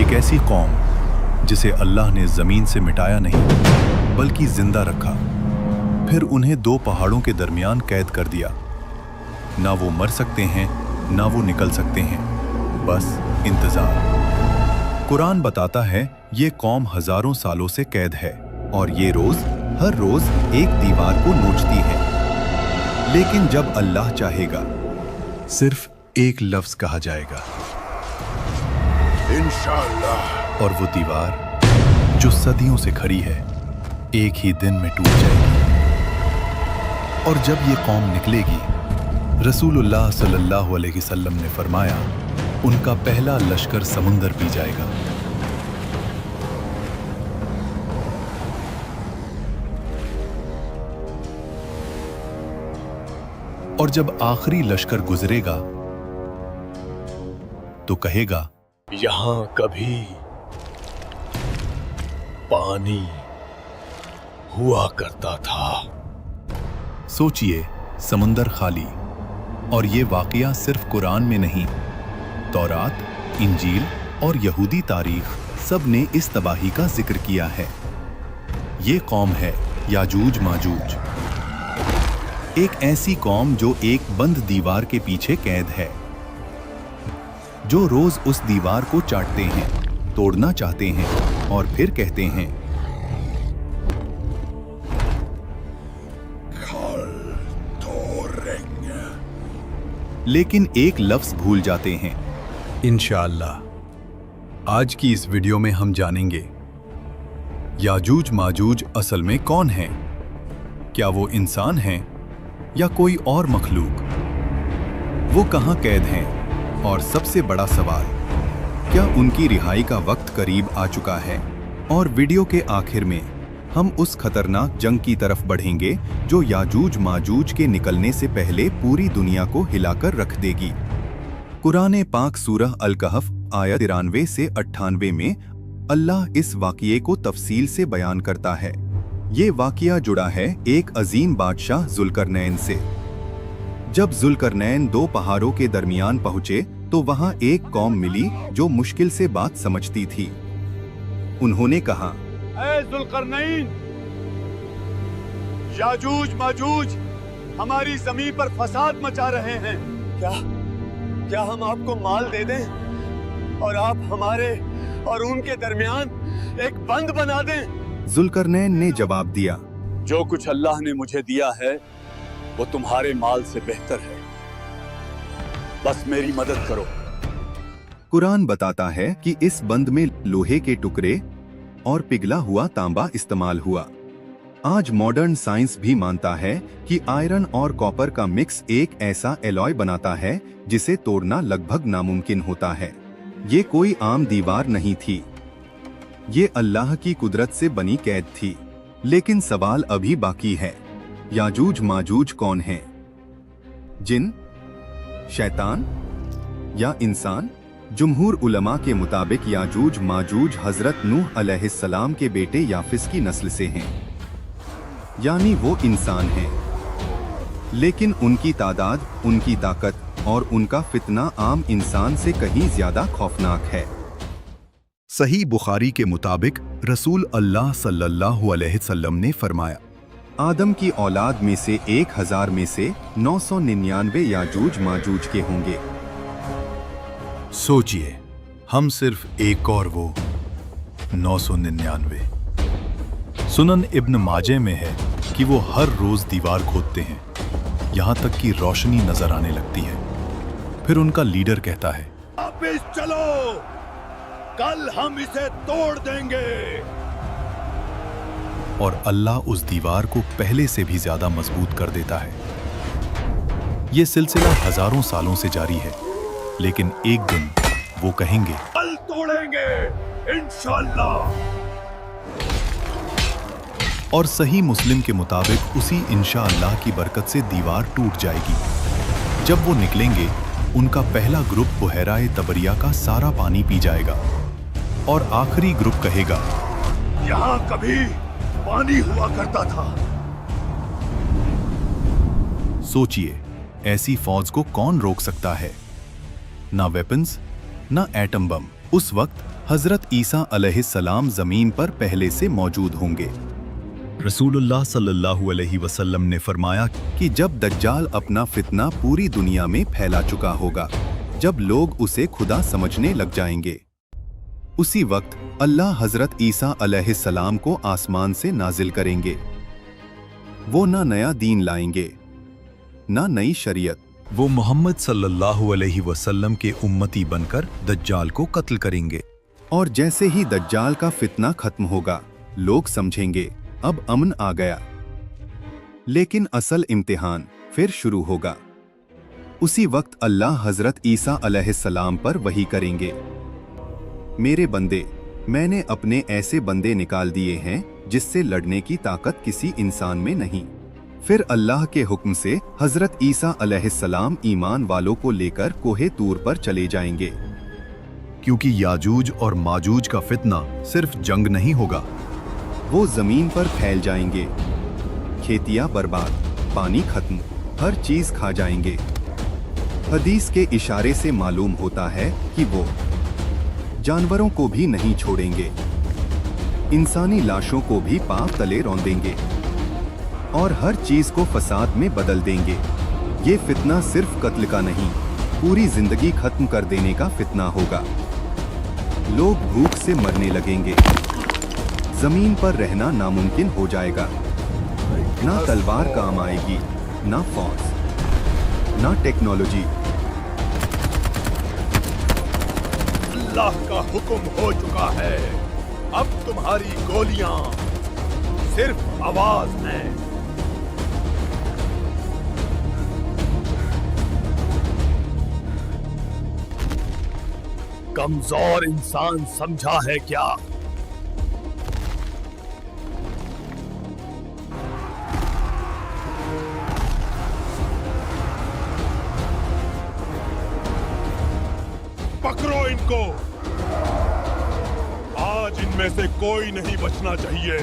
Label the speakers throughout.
Speaker 1: एक ऐसी कौम जिसे अल्लाह ने जमीन से मिटाया नहीं बल्कि जिंदा रखा, फिर उन्हें दो पहाड़ों के दरमियान कैद कर दिया। ना वो मर सकते हैं ना वो निकल सकते हैं, बस इंतजार। कुरान बताता है ये कौम हजारों सालों से कैद है और ये हर रोज एक दीवार को नोचती है, लेकिन जब अल्लाह चाहेगा सिर्फ एक लफ्ज कहा जाएगा इंशाअल्लाह, और वो दीवार जो सदियों से खड़ी है एक ही दिन में टूट जाएगी। और जब ये कौम निकलेगी, रसूलुल्लाह सल्लल्लाहु अलैहि वसल्लम ने फरमाया, उनका पहला लश्कर समुंदर पी जाएगा। और जब आखिरी लश्कर गुजरेगा तो कहेगा,
Speaker 2: यहां कभी पानी हुआ करता था।
Speaker 1: सोचिए, समुंदर खाली, और ये वाकया सिर्फ कुरान में नहीं, तौरात, इंजील और यहूदी तारीख सब ने इस तबाही का जिक्र किया है। ये कौम है याजूज माजूज, एक ऐसी कौम जो एक बंद दीवार के पीछे कैद है, जो रोज उस दीवार को चाटते हैं, तोड़ना चाहते हैं और फिर कहते हैं, लेकिन एक लफ्ज भूल जाते हैं। इंशाअल्लाह आज की इस वीडियो में हम जानेंगे याजूज माजूज असल में कौन है, क्या वो इंसान हैं या कोई और मखलूक, वो कहां कैद हैं, और सबसे बड़ा सवाल, क्या उनकी रिहाई का वक्त करीब आ चुका है। और वीडियो के आखिर में हम उस खतरनाक जंग की तरफ बढ़ेंगे जो याजूज माजूज के निकलने से पहले पूरी दुनिया को हिलाकर रख देगी। कुरान पाक सूरह अल कहफ आयत 93 से 98 में अल्लाह इस वाक़ये को तफसील से बयान करता है। ये वाक़या जुड़ा है एक अजीम बादशाह जुल्करनैन से। जब जुल्करनैन दो पहाड़ों के दरमियान पहुंचे तो वहां एक कौम मिली जो मुश्किल से बात समझती थी। उन्होंने कहा,
Speaker 2: ऐ जुल्करनैन, याजूज माजूज हमारी जमीन पर फसाद मचा रहे हैं। क्या हम आपको माल दे दें और आप हमारे और उनके दरमियान एक बंद बना दें?
Speaker 1: जुल्करनैन ने जवाब दिया,
Speaker 2: जो कुछ अल्लाह ने मुझे दिया है वो तुम्हारे माल से बेहतर है, बस मेरी मदद करो।
Speaker 1: कुरान बताता है कि इस बंद में लोहे के टुकड़े और पिघला हुआ तांबा इस्तेमाल हुआ। आज मॉडर्न साइंस भी मानता है कि आयरन और कॉपर का मिक्स एक ऐसा एलॉय बनाता है जिसे तोड़ना लगभग नामुमकिन होता है। ये कोई आम दीवार नहीं थी, ये अल्लाह की कुदरत से बनी कैद थी। लेकिन सवाल अभी बाकी है, याजूज माजूज कौन हैं? जिन, शैतान या इंसान? जुमहूर उलमा के मुताबिक याजूज माजूज हजरत नूह अलैहिस्सलाम के बेटे याफिस की नस्ल से हैं, यानी वो इंसान हैं, लेकिन उनकी तादाद, उनकी ताकत और उनका फितना आम इंसान से कहीं ज्यादा खौफनाक है। सही बुखारी के मुताबिक रसूल अल्लाह सल्लल्लाहु अलैहि वसल्लम ने फरमाया, आदम की औलाद में से 1000 में से 999 याजूज माजूज के होंगे। सोचिए, हम सिर्फ एक और वो 999। सुनन इब्न माजे में है कि वो हर रोज दीवार खोदते हैं, यहां तक कि रोशनी नजर आने लगती है। फिर उनका लीडर कहता है,
Speaker 2: वापस चलो, कल हम इसे तोड़ देंगे।
Speaker 1: और अल्लाह उस दीवार को पहले से भी ज्यादा मजबूत कर देता है। ये सिलसिला हजारों सालों से जारी है, लेकिन एक दिन वो कहेंगे,
Speaker 2: कल तोड़ेंगे इंशाअल्लाह।
Speaker 1: और सही मुस्लिम के मुताबिक उसी इंशाअल्लाह की बरकत से दीवार टूट जाएगी। जब वो निकलेंगे, उनका पहला ग्रुप बुहैराए तबरिया का सारा पानी पी जाएगा और आखिरी ग्रुप कहेगा,
Speaker 2: यहाँ कभी पानी हुआ करता था।
Speaker 1: सोचिए, ऐसी फौज को कौन रोक सकता है? ना वेपन्स, ना एटम बम, उस वक्त हजरत ईसा अलैहिस्सलाम जमीन पर पहले से मौजूद होंगे। रसूलुल्लाह सल्लल्लाहु अलैहि वसल्लम ने फरमाया कि जब दज्जाल अपना फितना पूरी दुनिया में फैला चुका होगा, जब लोग उसे खुदा समझने लग जाएंगे, उसी वक्त अल्लाह हजरत ईसा अलैहिस्सलाम को आसमान से नाजिल करेंगे। वो ना नया दीन लाएंगे, ना नई शरीयत। वो मोहम्मद सल्लल्लाहु अलैहि वसल्लम के उम्मती बनकर दज्जाल को कत्ल करेंगे। और जैसे ही दज्जाल का फितना खत्म होगा, लोग समझेंगे अब अमन आ गया। लेकिन असल इम्तिहान फिर शुरू होगा। उसी वक्त अल्लाह हजरत ईसा अलैहिस्सलाम पर वही करेंगे, मेरे बंदे, मैंने अपने ऐसे बंदे निकाल दिए हैं जिससे लड़ने की ताकत किसी इंसान में नहीं। फिर अल्लाह के हुक्म से हजरत ईसा अलैहिस्सलाम ईमान वालों को लेकर कोहे तूर पर चले जाएंगे, क्योंकि याजूज और माजूज का फितना सिर्फ जंग नहीं होगा, वो जमीन पर फैल जाएंगे, खेतियां बर्बाद, पानी खत्म, हर चीज खा जाएंगे। हदीस के इशारे से मालूम होता है कि वो जानवरों को भी नहीं छोड़ेंगे, इंसानी लाशों को भी पांव तले रौंदेंगे और हर चीज को फसाद में बदल देंगे। ये फितना सिर्फ कत्ल का नहीं, पूरी जिंदगी खत्म कर देने का फितना होगा। लोग भूख से मरने लगेंगे, जमीन पर रहना नामुमकिन हो जाएगा। ना तलवार काम आएगी, ना फौज, ना टेक्नोलॉजी।
Speaker 3: अल्लाह का हुक्म हो चुका है, अब तुम्हारी गोलियां सिर्फ आवाज हैं। कमजोर इंसान समझा है क्या? पकड़ो इनको, आज इनमें से कोई नहीं बचना चाहिए।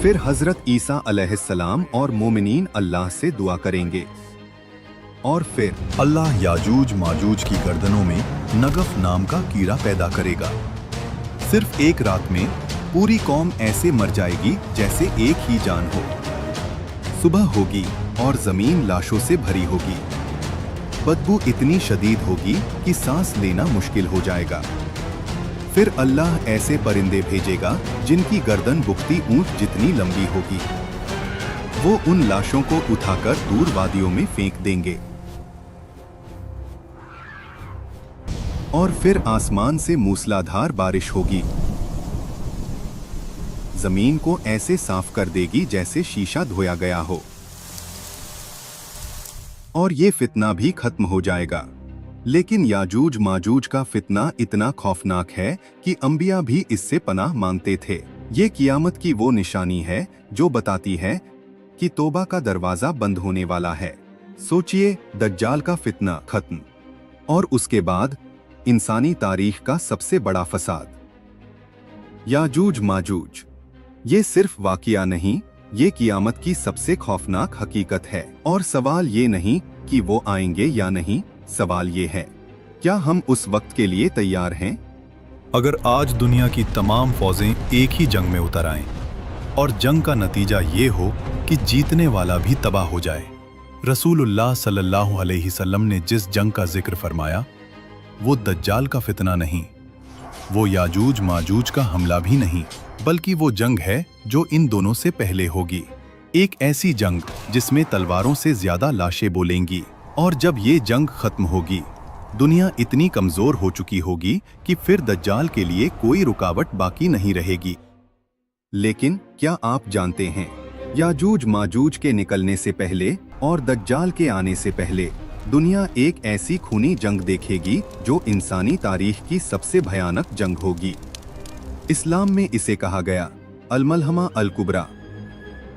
Speaker 1: फिर हजरत ईसा अलैहिस्सलाम और मोमिनीन अल्लाह से दुआ करेंगे और फिर अल्लाह याजूज माजूज की गर्दनों में नगफ नाम का कीड़ा पैदा करेगा। सिर्फ एक रात में पूरी कौम ऐसे मर जाएगी जैसे एक ही जान हो। सुबह होगी और जमीन लाशों से भरी होगी। बदबू इतनी शदीद होगी कि सांस लेना मुश्किल हो जाएगा। फिर अल्लाह ऐसे परिंदे भेजेगा जिनकी गर्दन बुख्ती ऊंट जितनी लंबी होगी। वो उन लाशों को उठाकर दूर वादियों में फेंक देंगे और फिर आसमान से मूसलाधार बारिश होगी। जमीन को ऐसे साफ कर देगी जैसे शीशा धोया गया हो और ये फितना भी खत्म हो जाएगा। लेकिन याजूज माजूज का फितना इतना खौफनाक है कि अंबिया भी इससे पनाह मांगते थे। ये कियामत की वो निशानी है जो बताती है कि तौबा का दरवाजा बंद होने वाला है। सोचिए, दज्जाल का फितना खत्म और उसके बाद इंसानी तारीख का सबसे बड़ा फसाद। याजूज माजूज ये सिर्फ वाकिया नहीं, ये कियामत की सबसे खौफनाक हकीकत है। और सवाल ये नहीं कि वो आएंगे या नहीं, सवाल ये है, क्या हम उस वक्त के लिए तैयार हैं?
Speaker 4: अगर आज दुनिया की तमाम फौजें एक ही जंग में उतर आएं और जंग का नतीजा ये हो कि जीतने वाला भी तबाह हो जाए। रसूलुल्लाह सल्लल्लाहु अलैहि वसल्लम ने जिस जंग का जिक्र फरमाया, वो दज्जाल का फितना नहीं, वो याजूज माजूज का हमला भी नहीं, बल्कि वो जंग है जो इन दोनों से पहले होगी। एक ऐसी जंग जिसमें तलवारों से ज्यादा लाशें बोलेंगी। और जब ये जंग खत्म होगी, दुनिया इतनी कमजोर हो चुकी होगी कि फिर दज्जाल के लिए कोई रुकावट बाकी नहीं रहेगी।
Speaker 1: लेकिन क्या आप जानते हैं, याजूज माजूज के निकलने से पहले और दज्जाल के आने से पहले दुनिया एक ऐसी खूनी जंग देखेगी जो इंसानी तारीख की सबसे भयानक जंग होगी। इस्लाम में इसे कहा गया अल-मलहमा अल-कुबरा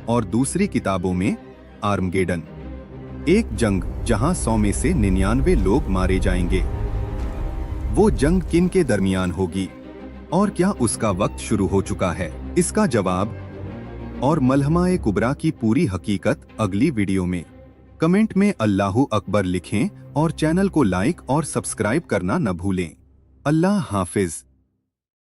Speaker 1: और दूसरी किताबों में आर्मगेडन। एक जंग जहां 100 में से 99 लोग मारे जाएंगे। वो जंग किन के दरमियान होगी और क्या उसका वक्त शुरू हो चुका है? इसका जवाब और मलहमा-ए-कुबरा की पूरी हकीकत अगली वीडियो में। कमेंट में अल्लाहू अकबर लिखें और चैनल को लाइक और सब्सक्राइब करना न भूलें। अल्लाह हाफिज।